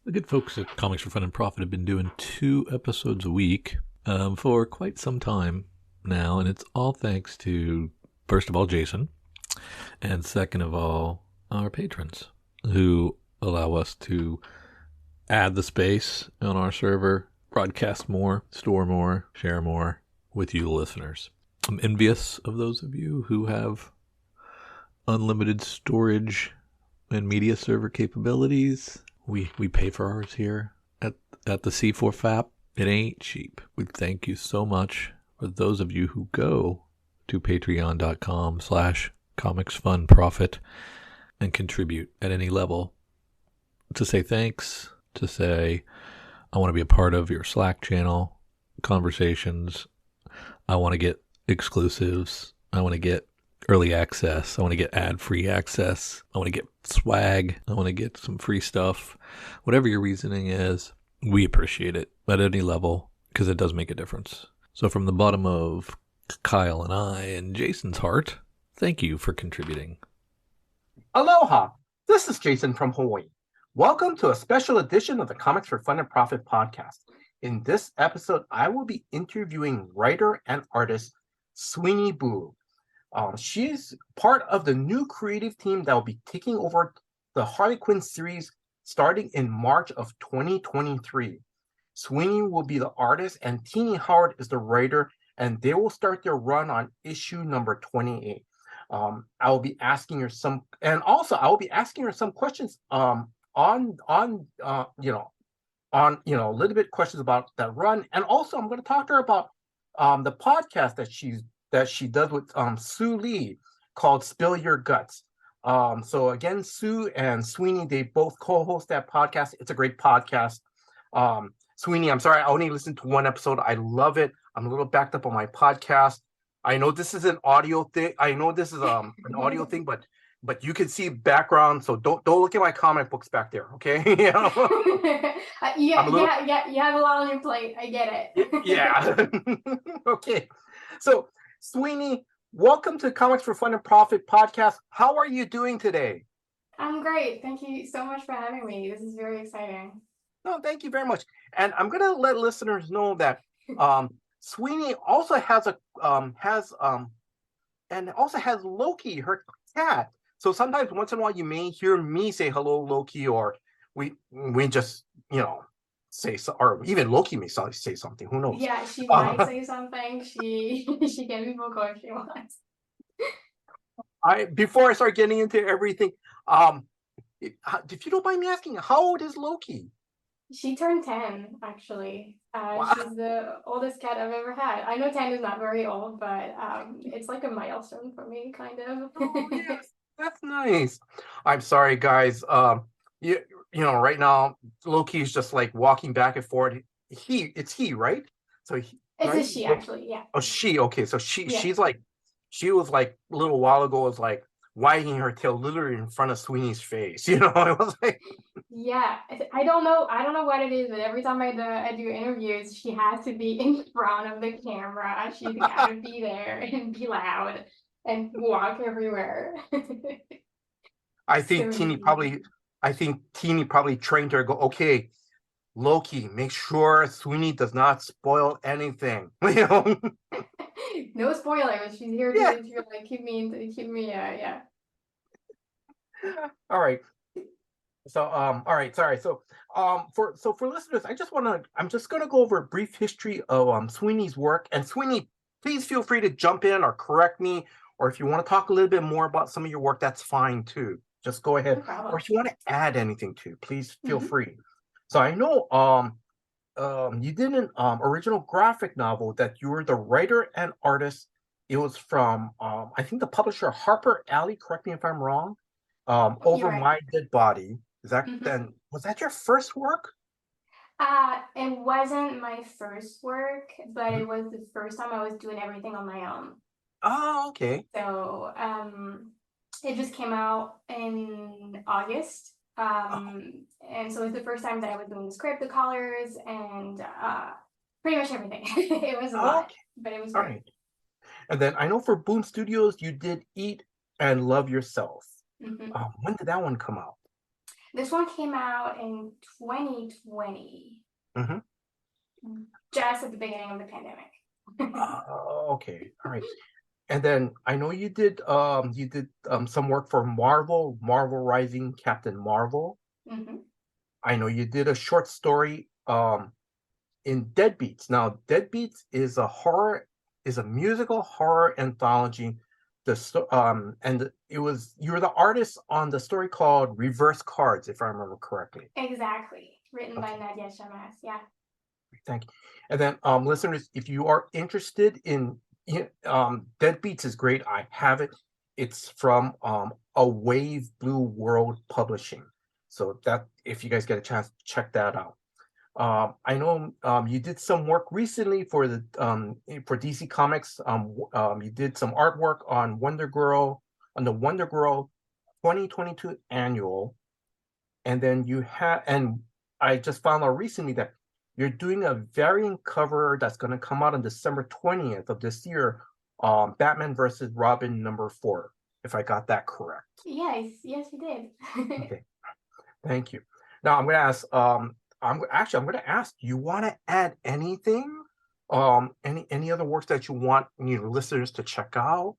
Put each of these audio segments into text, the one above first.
The good folks at Comics for Fun and Profit have been doing 2 episodes a week for quite some time now, and it's all thanks to, first of all, Jason, and second of all, our patrons who allow us to add the space on our server, broadcast more, store more, share more with you, the listeners. I'm envious of those of you who have unlimited storage and media server capabilities. We pay for ours here at the C4FAP. It ain't cheap. We thank you so much for those of you who go to patreon.com/comicsfunprofit and contribute at any level to say thanks, to say, I want to be a part of your Slack channel conversations. I want to get exclusives. I want to get early access. I want to get ad-free access. I want to get swag. I want to get some free stuff. Whatever your reasoning is, we appreciate it at any level because it does make a difference. So from the bottom of Kyle and I and Jason's heart, thank you for contributing. Aloha! This is Jason from Hawaii. Welcome to a special edition of the Comics for Fun and Profit podcast. In this episode, I will be interviewing writer and artist Sweeney Boo. She's part of the new creative team that will be taking over the Harley Quinn series starting in March of 2023. Sweeney will be the artist and Teenie Howard is the writer, and they will start their run on issue number 28. I will be asking her some, and also I will be asking her some questions on a little bit questions about that run, and also I'm going to talk to her about the podcast that she does with Sue Lee called Spill Your Guts. So again, Sue and Sweeney, they both co-host that podcast. It's a great podcast. Sweeney, I'm sorry, I only listened to one episode. I love it. I'm a little backed up on my podcast. I know this is an audio thing. I know this is an audio thing, but you can see background, so don't look at my comic books back there, okay? You have a lot on your plate. I get it. Yeah. Okay. So, Sweeney, welcome to Comics for Fun and Profit podcast. How are you doing today? I'm great. Thank you so much for having me. This is very exciting. No, thank you very much. And I'm going to let listeners know that Sweeney also has Loki, her cat. So sometimes once in a while you may hear me say hello, Loki, or we just, say so, or even Loki may say something. Who knows? Yeah, she might say something. She can be vocal if she wants. Before I start getting into everything, if you don't mind me asking, how old is Loki? She turned 10, actually. Wow. She's the oldest cat I've ever had. I know 10 is not very old, but it's like a milestone for me, kind of. Oh, yes, that's nice. I'm sorry, guys. Right now, Loki is just like walking back and forth. It's he, right? So it's a she, actually, yeah. Oh, she. Okay, so she was like a little while ago was like wagging her tail literally in front of Sweeney's face. It was like. Yeah, I don't know what it is, but every time I do interviews, she has to be in front of the camera. She's got to be there and be loud and walk everywhere. I think Teenie probably trained her to go, okay, Loki, make sure Sweeney does not spoil anything. No spoilers. She's here to like keep me yeah. All right. So all right, sorry. So for listeners, I'm just gonna go over a brief history of Sweeney's work. And Sweeney, please feel free to jump in or correct me, or if you want to talk a little bit more about some of your work, that's fine too. Just go ahead. No or if you want to add anything too, please feel free. So I know you did an original graphic novel that you were the writer and artist. It was from I think the publisher Harper Alley, correct me if I'm wrong. Over right. My Dead Body. Is that then? Was that your first work? It wasn't my first work, but it was the first time I was doing everything on my own. Oh, okay. So it just came out in August. And so it's the first time that I was doing the script, the colors, and pretty much everything. It was a lot, but it was great. Right. And then I know for Boom Studios, you did Eat and Love Yourself. When did that one come out? This one came out in 2020, Mm-hmm. just at the beginning of the pandemic. Okay, all right. And then I know you did some work for Marvel, Marvel Rising, Captain Marvel. Mm-hmm. I know you did a short story in Deadbeats. Now, Deadbeats is a musical horror anthology. You were the artist on the story called Reverse Cards, if I remember correctly. Exactly. Written by Okay, Nadia Shamas. Yeah. thank you. And then, listeners, if you are interested in Deadbeats is great. I have it. It's from A Wave Blue World Publishing. So that if you guys get a chance, check that out. I know you did some work recently for DC Comics. You did some artwork on the Wonder Girl 2022 annual, and then I just found out recently that you're doing a variant cover that's going to come out on December 20th of this year, Batman versus Robin #4, if I got that correct. Yes, you did. Okay, thank you. Now I'm going to ask. I'm going to ask. Do you want to add anything? Any other works that you want listeners to check out?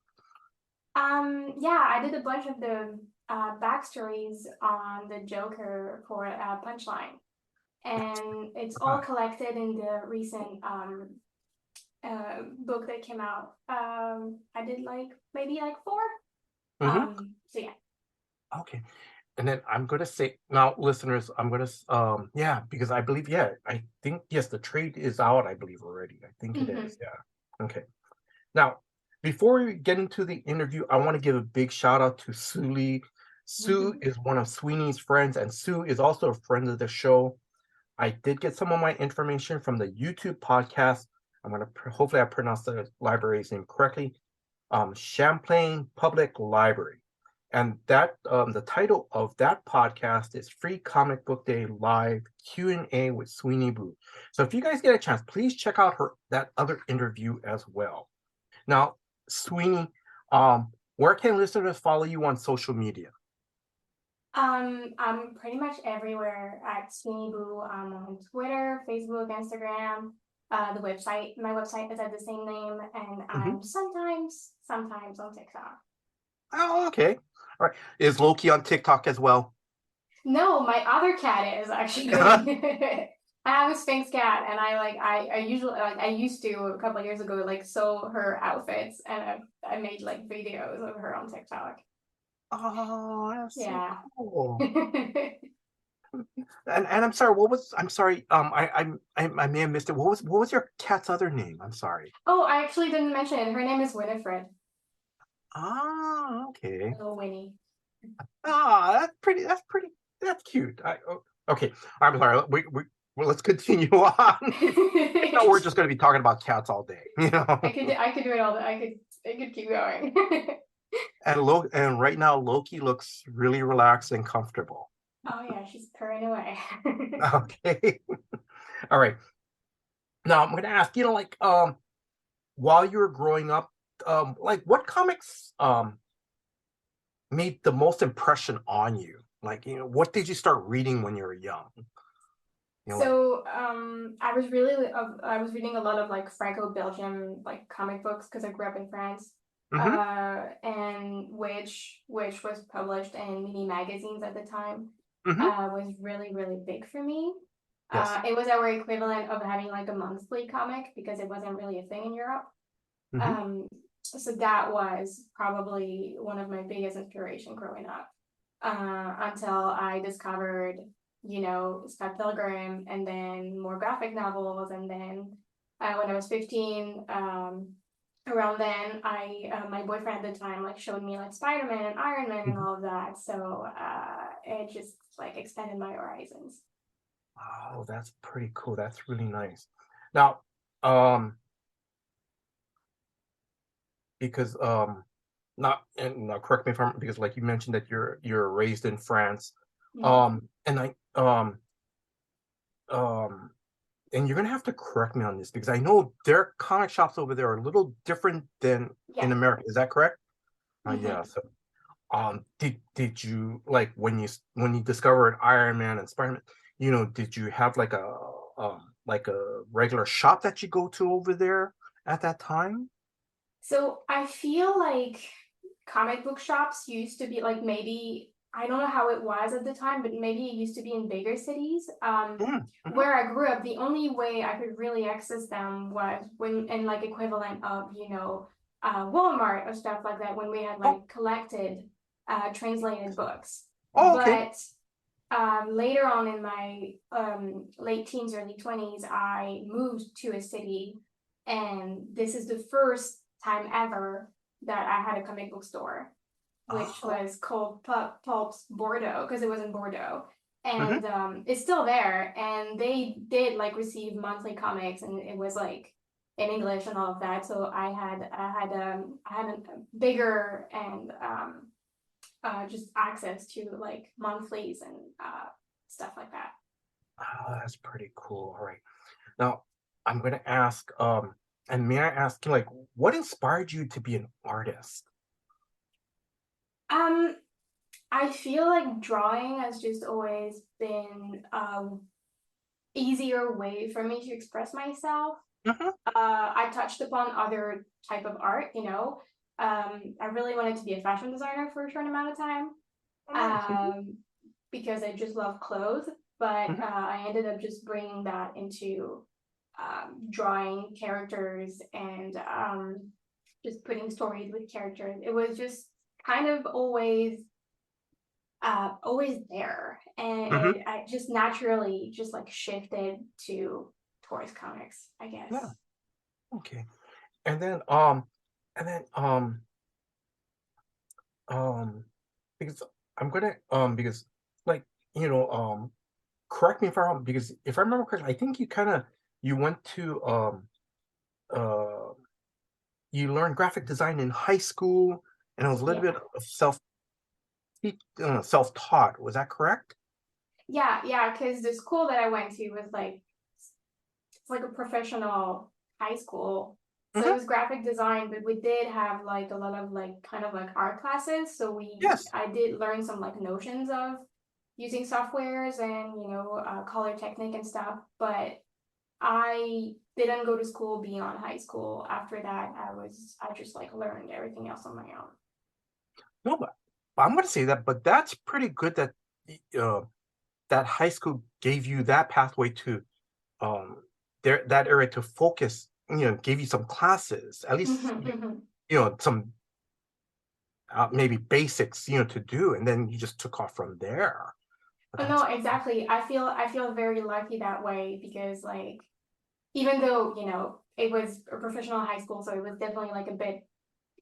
Yeah, I did a bunch of the backstories on the Joker for Punchline, and it's all collected in the recent book that came out. I did maybe 4. Mm-hmm. So yeah. Okay. And then I'm going to say now, listeners, I'm going to, because I believe, I think, yes, the trade is out, I believe already. I think it Mm-hmm. is. Yeah. Okay. Now, before we get into the interview, I want to give a big shout out to Sue Lee. Sue is one of Sweeney's friends, and Sue is also a friend of the show. I did get some of my information from the YouTube podcast. Hopefully I pronounced the library's name correctly. Champlain Public Library. And that the title of that podcast is Free Comic Book Day Live Q&A with Sweeney Boo. So if you guys get a chance, please check out that other interview as well. Now, Sweeney, where can listeners follow you on social media? I'm pretty much everywhere at Sweeney Boo. On Twitter, Facebook, Instagram. The website, my website is at the same name, and I'm sometimes on TikTok. Oh, okay. All right. Is Loki on TikTok as well? No, my other cat is actually. I have a Sphinx cat, and I usually I used to a couple of years ago sew her outfits, and I made videos of her on TikTok. Oh, that's so Yeah. cool. And I'm sorry, I'm sorry, I may have missed it. What was your cat's other name? I'm sorry. Oh, I actually didn't mention it. Her name is Winifred. Ah, okay. Little Winnie. Ah, that's cute. Okay. I'm sorry. Well, let's continue on. No, we're just going to be talking about cats all day, I could do it all day. I could keep going. And right now Loki looks really relaxed and comfortable. Oh yeah, she's purring away. Okay. All right. Now I'm going to ask, while you were growing up, what comics made the most impression on you? What did you start reading when you were young? So I was reading a lot of Franco-Belgian comic books because I grew up in France. And which was published in mini magazines at the time. Was really, really big for me. Yes. It was our equivalent of having a monthly comic because it wasn't really a thing in Europe. So that was probably one of my biggest inspiration growing up. Until I discovered, Scott Pilgrim, and then more graphic novels, and then when I was 15, around then, my boyfriend at the time showed me Spider-Man and Iron Man and all of that. So it just expanded my horizons. Oh, that's pretty cool. That's really nice. Now, because now correct me if I'm because you mentioned that you're raised in France, and you're gonna have to correct me on this because I know their comic shops over there are a little different than in America. Is that correct? Yeah. So did you like when you discovered Iron Man and Spider-Man, did you have like a regular shop that you go to over there at that time? So I feel like comic book shops used to be like, maybe I don't know how it was at the time, but maybe it used to be in bigger cities. Mm-hmm. Where I grew up, the only way I could really access them was when in like equivalent of, Walmart or stuff like that, when we had Oh, like collected translated books. oh, okay. But later on in my late teens, early 20s, I moved to a city, and this is the first time ever that I had a comic book store, which Oh, was called Pulp's Bordeaux, because it was in Bordeaux. mm-hmm. And it's still there, and they did like receive monthly comics, and it was like in English and all of that. So I had a bigger and just access to like monthlies and stuff like that. Oh, that's pretty cool. All right. Now, I'm going to ask, and may I ask you, like, what inspired you to be an artist? Um, I feel like drawing has just always been easier way for me to express myself. Mm-hmm. I touched upon other type of art, I really wanted to be a fashion designer for a short amount of time, Oh, nice. um, because I just love clothes. But Mm-hmm. I ended up just bringing that into drawing characters and just putting stories with characters. It was just kind of always there, and Mm-hmm. I just naturally just like shifted towards comics, I Yeah. guess. Okay. And then, and then, um, because I'm gonna, because like, you know, correct me if I'm wrong, because if I remember correctly, I think you went to, uh, you learned graphic design in high school, and it was a little Yeah, bit of self-taught. Was that correct? yeah, because the school that I went to was like, it's like a professional high school. So it Mm-hmm. was graphic design, but we did have like a lot of like kind of like art classes. So Yes. I did learn some like notions of using softwares and color technique and stuff. But I didn't go to school beyond high school. After that, I just like learned everything else on my own. No, but I'm gonna say that, but that's pretty good that uh, that high school gave you that pathway to um that area to focus, gave you some classes, at least some maybe basics, to do, and then you just took off from there. But Oh, that's no, exactly. I feel very lucky that way because like even though it was a professional high school, so it was definitely like a bit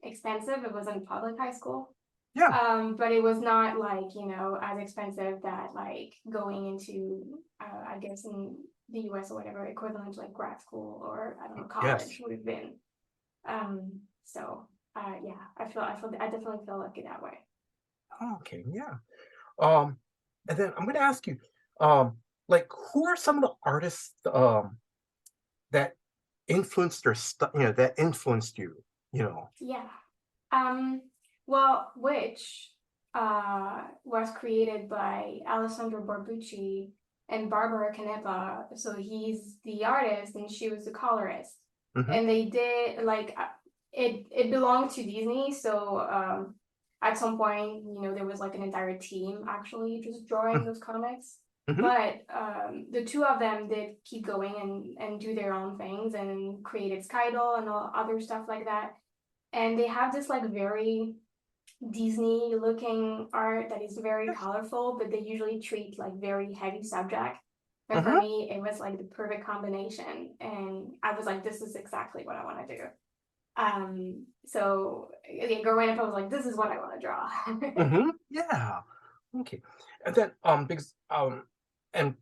expensive. It wasn't public high school. yeah, But it was not like, as expensive that like going into, I guess in the US or whatever, equivalent to like grad school or I don't know, yes. college would have been. So yeah, I definitely feel lucky that way. Okay, yeah. Um, and then I'm gonna ask you, um, like, who are some of the artists that influenced your stuff, that influenced you, you know? Yeah. Um, well, which was created by Alessandro Barbucci and Barbara Canepa. So he's the artist and she was the colorist. Mm-hmm. And they did like it belonged to Disney. So at some point, there was like an entire team actually just drawing those comics. Mm-hmm. But the two of them did keep going and do their own things and created Skydol and all other stuff like that, and they have this like very Disney looking art that is very Yes. colorful, but they usually treat like very heavy subject. And for Mm-hmm. me, it was like the perfect combination. And I was like, this is exactly what I want to do. So yeah, growing up, I was like, this is what I want to draw. Mm-hmm. Yeah. Okay. And then because and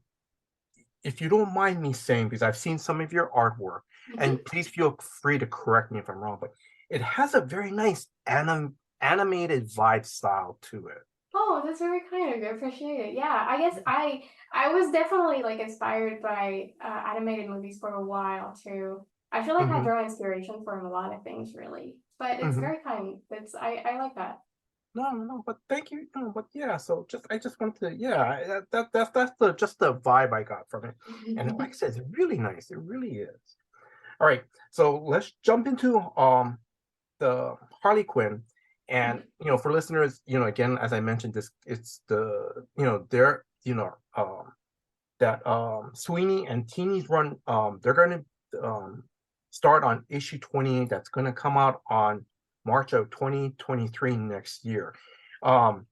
if you don't mind me saying, because I've seen some of your artwork, Mhm. and please feel free to correct me if I'm wrong, but it has a very nice animated vibe style to it. Oh, that's very kind of you. I appreciate it. Yeah, I guess I was definitely like inspired by animated movies for a while too. I feel like I Mm-hmm. draw inspiration from a lot of things really, but it's Mm-hmm. very kind. I like that. No, but thank you. No, but yeah, so I just wanted to, yeah, that's just the vibe I got from it. And like I said, it's really nice. It really is. All right, so let's jump into the Harley Quinn. And for listeners, again, as I mentioned, this it's the they're that Sweeney and Teeny's run, they're going to start on issue 28. That's going to come out on March of 2023 next year. Um,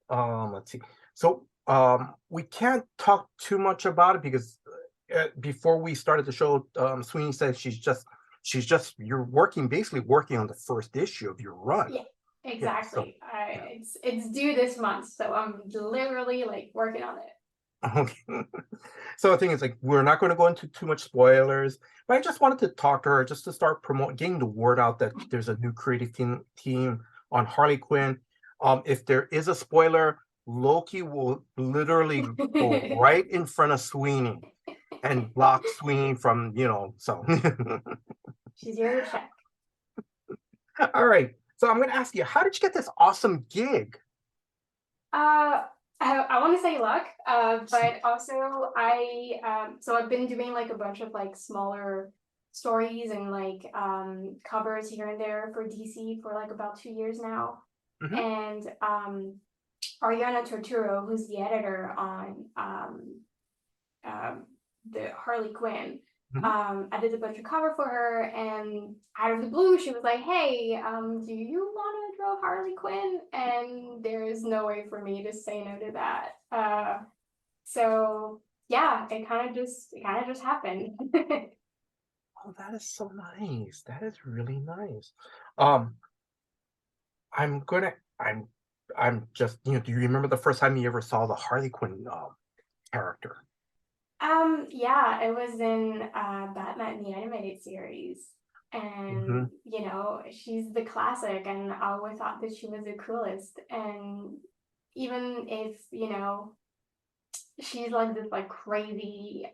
let's see. So we can't talk too much about it because before we started the show, Sweeney said she's just you're basically working on the first issue of your run. Yeah, exactly. Yeah, so, It's due this month, so I'm literally like working on it. Okay. So the thing is, like, we're not going to go into too much spoilers, but I just wanted to talk to her just to start getting the word out that there's a new creative team on Harley Quinn. If there is a spoiler, Loki will literally go right in front of Sweeney and block Sweeney from, so. She's here to check. All right. So I'm going to ask you, how did you get this awesome gig? I want to say luck, but also so I've been doing like a bunch of like smaller stories and like covers here and there for DC for like about 2 years now. Mhm. And Ariana Torturo, who's the editor on the Harley Quinn, I did a bunch of cover for her, and out of the blue, she was like, "Hey, do you want to draw Harley Quinn?" And there's no way for me to say no to that. So yeah, it kind of just happened. Oh, that is so nice. That is really nice. Um, I'm just, do you remember the first time you ever saw the Harley Quinn character? Yeah, it was in Batman the Animated Series. And she's the classic, and I always thought that she was the coolest. And even if, she's like this like crazy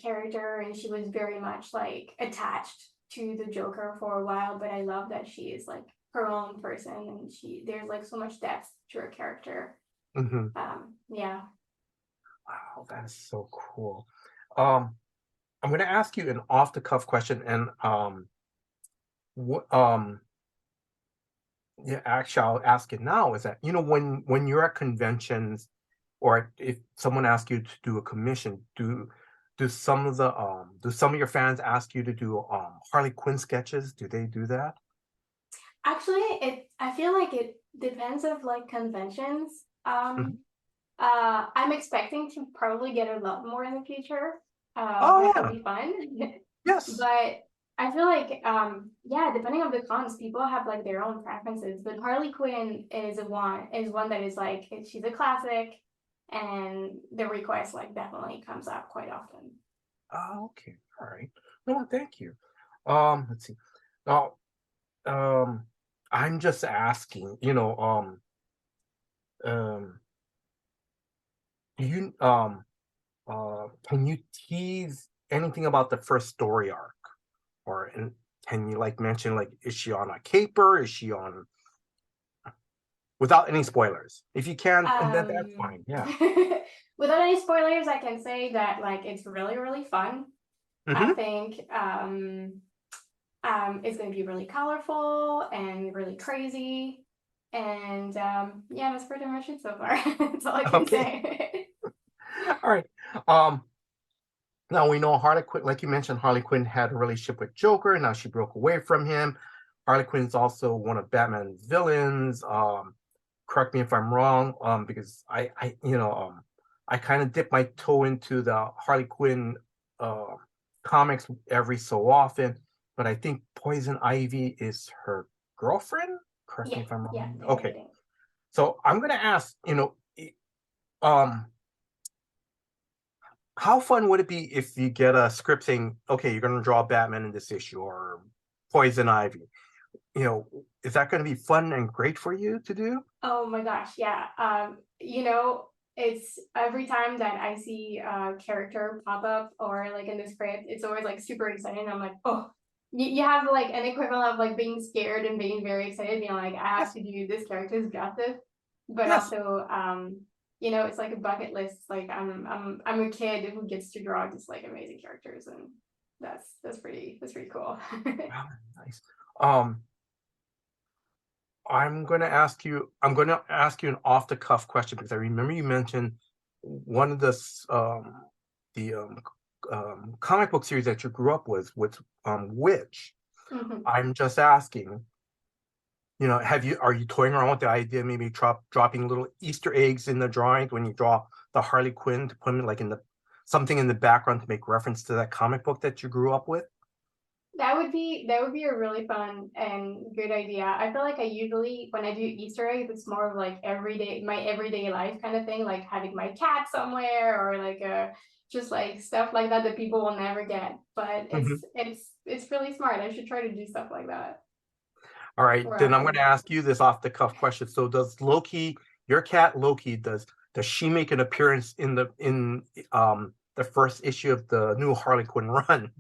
character, and she was very much like attached to the Joker for a while, but I love that she is like her own person, and there's like so much depth to her character. Yeah. Wow, that is so cool. I'm going to ask you an off-the-cuff question, and what yeah, actually, I'll ask it now. Is that when you're at conventions, or if someone asks you to do a commission, do some of your fans ask you to do Harley Quinn sketches? Do they do that? Actually, I feel like it depends of like conventions. Mhm. I'm expecting to probably get a lot more in the future, Oh which will yeah, be fun. yes. But I feel like, yeah, depending on the cons, people have like their own preferences. But Harley Quinn is one that is like she's a classic, and the request like definitely comes up quite often. Oh, okay, all right. No, thank you. Let's see. Now, I'm just asking. Um, do you can you tease anything about the first story arc, and can you like mention, like, is she on a caper? Is she on, without any spoilers? If you can, and then that's fine. Yeah. Without any spoilers, I can say that like it's really, really fun. I Mm-hmm. think it's going to be really colorful and really crazy. And yeah, that's pretty much it so far. That's all I can Okay. say. All right. Um, Now we know Harley Quinn, like you mentioned, Harley Quinn had a relationship with Joker. Now she broke away from him. Harley Quinn's also one of Batman's villains. Correct me if I'm wrong, because I kind of dip my toe into the Harley Quinn uh, comics every so often, but I think Poison Ivy is her girlfriend. Correct Yeah, me if I'm yeah, wrong. they're Okay, dating. so I'm gonna ask, um, how fun would it be if you get a script saying, okay, you're going to draw Batman in this issue, or Poison Ivy? Is that going to be fun and great for you to do? Oh my gosh, yeah. It's every time that I see a character pop up or like in the script, it's always like super exciting. I'm like, oh, you have like an equivalent of like being scared and being very excited, being like, I have Yes. to do this character's justice, but Yes. also it's like a bucket list. Like I'm a kid who gets to draw just like amazing characters, and that's pretty cool. Wow, nice. I'm going to ask you an off the cuff question because I remember you mentioned one of the comic book series that you grew up with Witch. Mhm. I'm just asking, are you toying around with the idea of maybe dropping little Easter eggs in the drawings when you draw the Harley Quinn to put them like something in the background to make reference to that comic book that you grew up with? That would be a really fun and good idea. I feel like I usually when I do Easter eggs, it's more of like my everyday life kind of thing, like having my cat somewhere or like just like stuff like that people will never get. But Mm-hmm. it's really smart. I should try to do stuff like that All right, more then I'm going often. to ask you this off the cuff question. So does Loki, your cat Loki, does she make an appearance in the first issue of the new Harley Quinn run?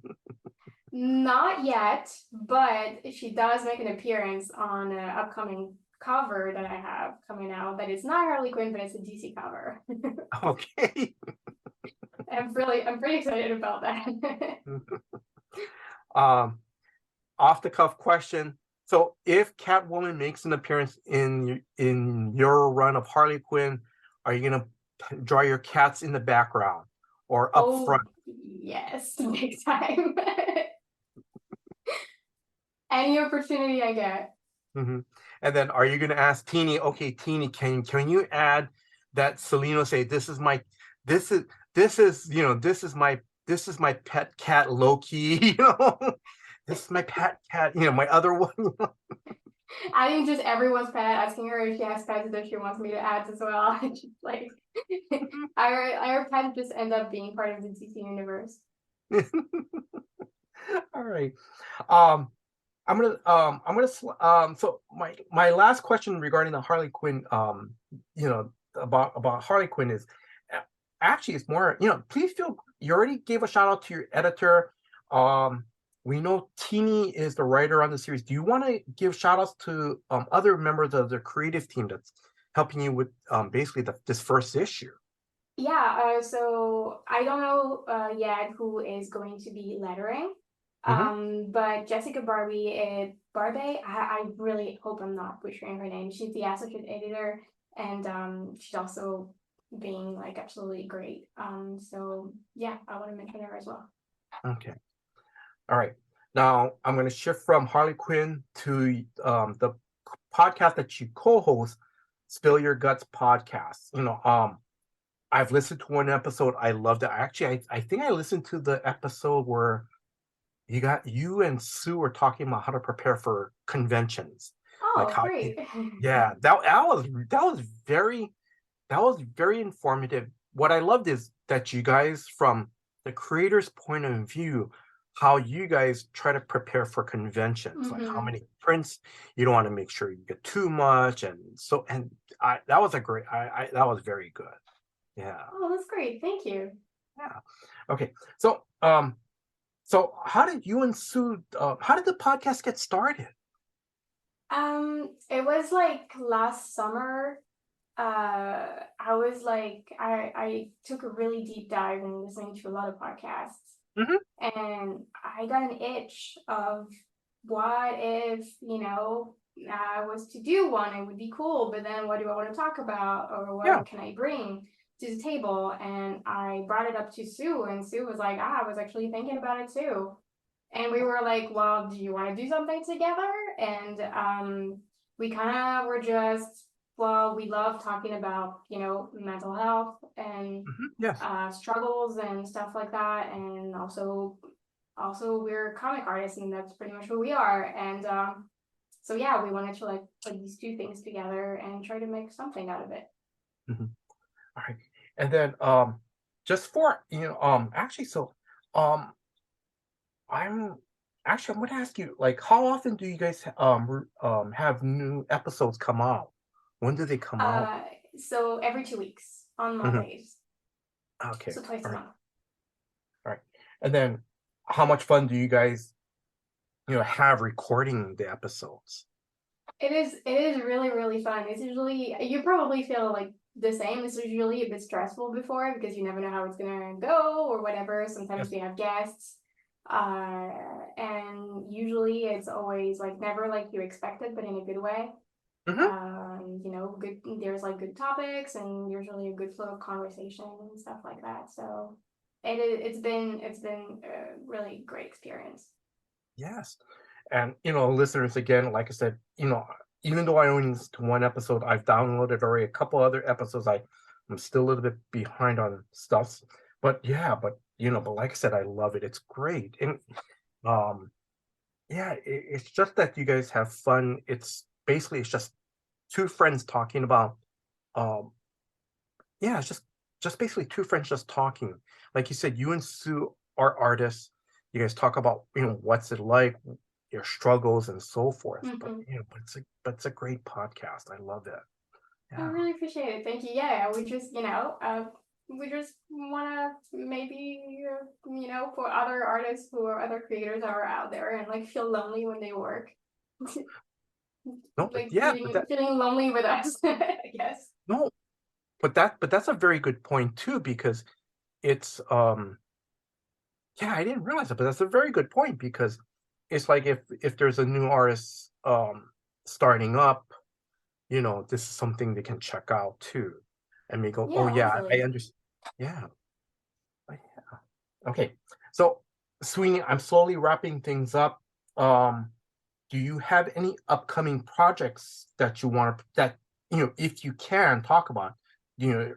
Not yet, but she does make an appearance on an upcoming cover that I have coming out. That is not Harley Quinn, but it's a DC cover. Okay. I'm pretty excited about that. Um, Off the cuff question. So if Catwoman makes an appearance in your run of Harley Quinn, are you gonna draw your cats in the background or up Oh, front? yes, big time. Any opportunity I get. Mm-hmm. And then are you gonna ask Teeny, okay, Teeny, can you add that Selena say this is my this is this is my pet cat Loki, this is my pet cat, my other one. Adding just everyone's pet, asking her if she has pets that she wants me to add as well. Just like our pets just end up being part of the DC universe. All right. Um, so my last question regarding the Harley Quinn, about Harley Quinn is actually it's more, please feel you already gave a shout out to your editor. Um, we know Teeny is the writer on the series. Do you want to give shout outs to other members of the creative team that's helping you with basically this first issue? Yeah, so I don't know yet who is going to be lettering. Mm-hmm. But Jessica Barbe, I really hope I'm not butchering her name. She's the associate editor, and she's also being like absolutely great. So yeah, I want to mention her as well. Okay. All right. Now I'm going to shift from Harley Quinn to the podcast that you co-host, Spill Your Guts podcast. I've listened to one episode. I loved it. Actually, I think I listened to the episode where you and Sue were talking about how to prepare for conventions. Like Oh, how, great. yeah, that was very informative. What I loved is that you guys, from the creator's point of view, how you guys try to prepare for conventions, like how Mm-hmm. many prints you don't want to make sure you get too much, and that was a great. That was very good. Yeah, Oh, that's great. Thank you. yeah. Okay, so how did you and Sue? How did the podcast get started? It was like last summer. I was like, I took a really deep dive in listening to a lot of podcasts, Mm-hmm. and I got an itch of what if, I was to do one, it would be cool, but then what do I want to talk about, or Yeah. what can I bring to the table? And I brought it up to Sue, and Sue was like, I was actually thinking about it too. And we were like, well, do you want to do something together? And we kind of were just, well, we love talking about, mental health and Mm-hmm. Yes. struggles and stuff like that. And also we're comic artists, and that's pretty much who we are. And so yeah, we wanted to like put these two things together and try to make something out of it. Mm-hmm. All right. And then just for actually, so um I'm I'm gonna ask you, like, how often do you guys have new episodes come out? When do they come out? Uh, so every 2 weeks on Mhm. Mondays, Okay. so twice All a right. month. All right. And then how much fun do you guys have recording the episodes. It is really, really fun. It's usually, you probably feel like the same. It's usually a bit stressful before because you never know how it's gonna go or whatever. Sometimes Yes. we have guests. And usually it's always like never like you expected, but in a good way. Hmm. Good, there's like good topics and usually a good flow of conversation and stuff like that. So it's been a really great experience. Yes. And listeners, again, like I said, even though I only listened to one episode, I've downloaded already a couple other episodes. I'm still a little bit behind on stuff. But yeah, but like I said, I love it. It's great. And um yeah, it's just that you guys have fun. It's just two friends talking about um yeah, it's just basically two friends just talking. Like you said, you and Sue are artists. You guys talk about, what's it like, your struggles and so forth. But Hmm. but it's a great podcast. I love it. I Yeah. really appreciate it. Thank you. Yeah, we just want to maybe, for other artists who are other creators that are out there and like feel lonely when they work, No, but like yeah, feeling lonely with us, I guess. no, but that's a very good point too, because it's yeah, I didn't realize it, but that's a very good point, because it's like if there's a new artist starting up, this is something they can check out too, and they go, oh Yeah, yeah, I hopefully. understand. Yeah. Oh, yeah. Okay. So, Sweeney, I'm slowly wrapping things up. Um, do you have any upcoming projects that you want to, that, if you can talk about,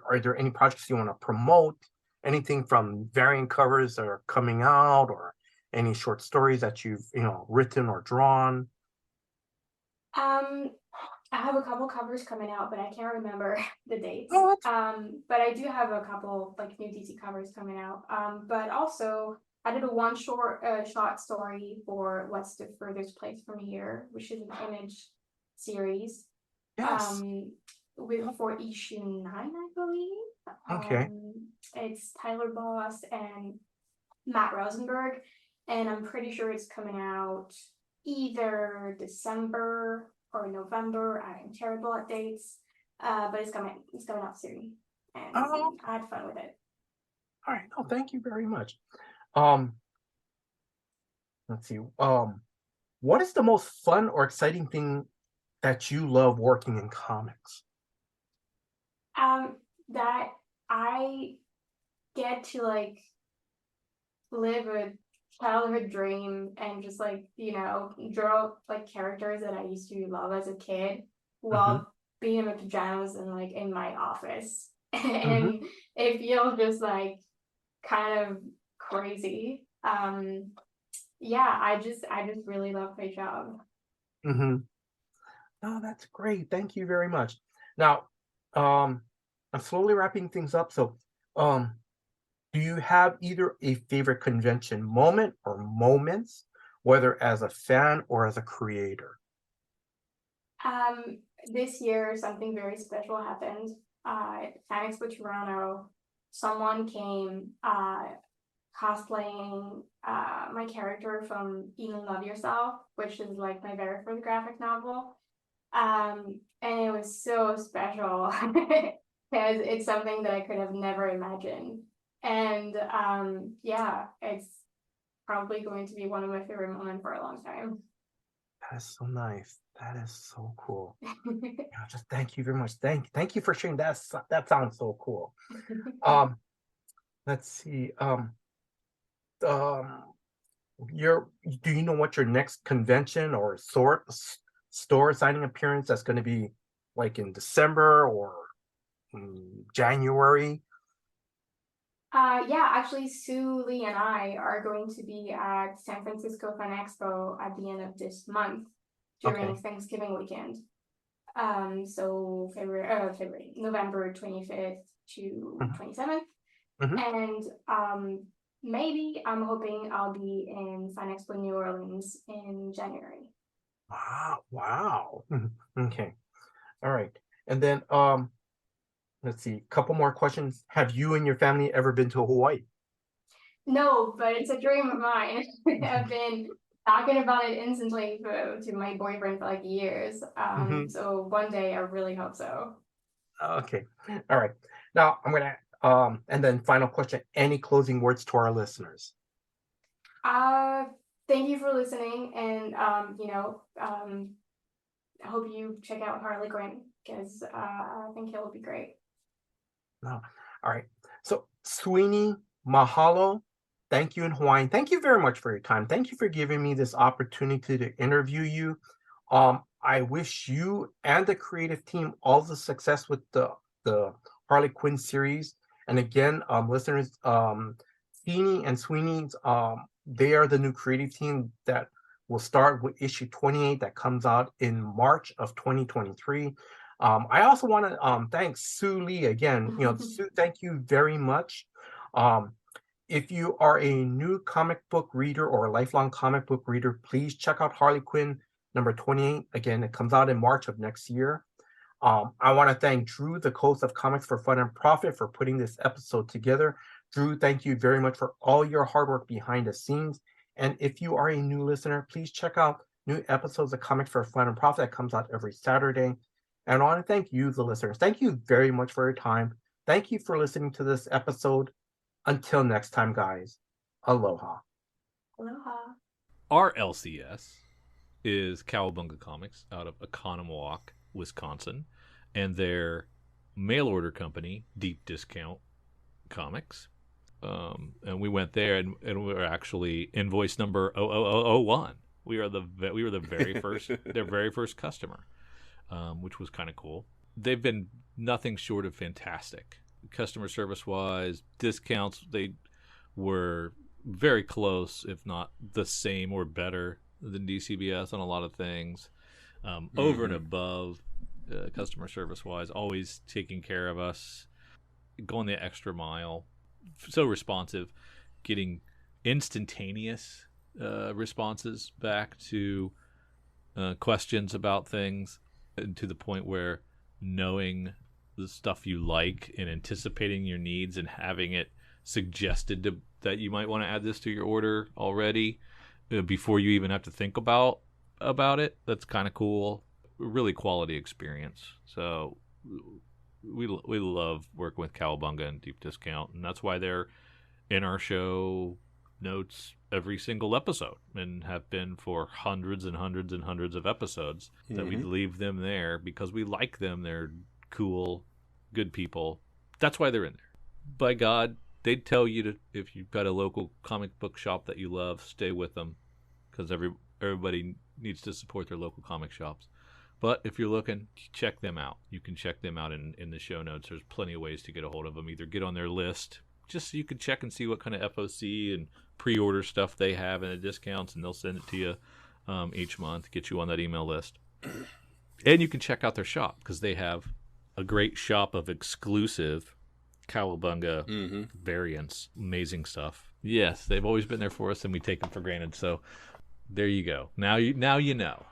are there any projects you want to promote? Anything from variant covers that are coming out, or any short stories that you've, written or drawn? Um, I have a couple covers coming out, but I can't remember the dates. Oh, But I do have a couple like new DC covers coming out. But also I did a short story for What's the Furthest Place from Here, which is an image series. yes. Um, for issue 9, I believe. Okay. It's Tyler Boss and Matt Rosenberg, and I'm pretty sure it's coming out either December or November. I'm terrible at dates, but it's coming. It's coming out soon, Oh, and I had fun with it. all right. No, thank you very much. Um, let's see. What is the most fun or exciting thing that you love working in comics? That I get to like live a childhood dream and just like draw like characters that I used to love as a kid Mm-hmm. while being in my pajamas and like in my office Mm-hmm. and it feels just like kind of crazy. Yeah, I just really love my job. Mm-hmm. Oh, that's great. Thank you very much. Now, um, I'm slowly wrapping things up. So, um, do you have either a favorite convention moment or moments, whether as a fan or as a creator? um this year something very special happened. At Fan Expo Toronto, someone came cosplaying my character from Even Love Yourself, which is like my very first graphic novel. And it was so special because it's something that I could have never imagined. And yeah, it's probably going to be one of my favorite moments for a long time. That is so nice. That is so cool. Just thank you very much. Thank you for sharing. That sounds so cool. Um, let's see. Um, your do you know what your next convention or store signing appearance that's going to be, like in December or in January? Yeah, actually, Sue Lee and I are going to be at San Francisco Fan Expo at the end of this month during Okay. Thanksgiving weekend. So November 25th to Hmm. 27th. Hmm. And maybe I'm hoping I'll be in Fan Expo New Orleans in January. Wow, wow. Okay. All right. And then let's see, couple more questions. Have you and your family ever been to Hawaii? No, but it's a dream of mine. I've been talking about it instantly to my boyfriend for like years. So one day I really hope so. Okay. All right. Now I'm gonna and then final question. Any closing words to our listeners? Thank you for listening, and I hope you check out Harley Quinn because I think he'll be great. No. All right. So Sweeney, mahalo. Thank you in Hawaiian. Thank you very much for your time. Thank you for giving me this opportunity to interview you. I wish you and the creative team all the success with the Harley Quinn series. And again, listeners, Feeny and Sweeney's, they are the new creative team that will start with issue 28 that comes out in March of 2023. I also want to thank Sue Lee again. Sue, thank you very much. If you are a new comic book reader or a lifelong comic book reader, please check out Harley Quinn number 28. Again, it comes out in March of next year. I want to thank Drew, the host of Comics for Fun and Profit, for putting this episode together. Drew, thank you very much for all your hard work behind the scenes. And if you are a new listener, please check out new episodes of Comics for Fun and Profit that comes out every Saturday. And I want to thank you, the listeners. Thank you very much for your time. Thank you for listening to this episode. Until next time, guys. Aloha. Aloha. Our LCS is Cowabunga Comics out of Oconomowoc, Wisconsin, and their mail order company, Deep Discount Comics. And we went there, and we were actually invoice number 00001. We were the very first their very first customer, which was kind of cool. They've been nothing short of fantastic. Customer service wise, discounts, they were very close, if not the same or better than DCBS on a lot of things. Over and above customer service wise, always taking care of us, going the extra mile, so responsive, getting instantaneous responses back to questions about things, and to the point where knowing the stuff you like and anticipating your needs and having it suggested that you might want to add this to your order already before you even have to think about it. That's kind of cool. Really quality experience. So we love working with Cowabunga and Deep Discount, and that's why they're in our show notes every single episode and have been for hundreds and hundreds and hundreds of episodes. That we leave them there because we like them. They're cool, good people. That's why they're in there. By God, they'd tell you to, if you've got a local comic book shop that you love, stay with them, because everybody needs to support their local comic shops. But if you're looking, check them out. You can check them out in the show notes. There's plenty of ways to get a hold of them. Either get on their list, just so you can check and see what kind of FOC and pre-order stuff they have and the discounts, and they'll send it to you each month, get you on that email list. And you can check out their shop, because they have a great shop of exclusive Cowabunga variants. Amazing stuff. Yes, they've always been there for us, and we take them for granted. So there you go. Now you know.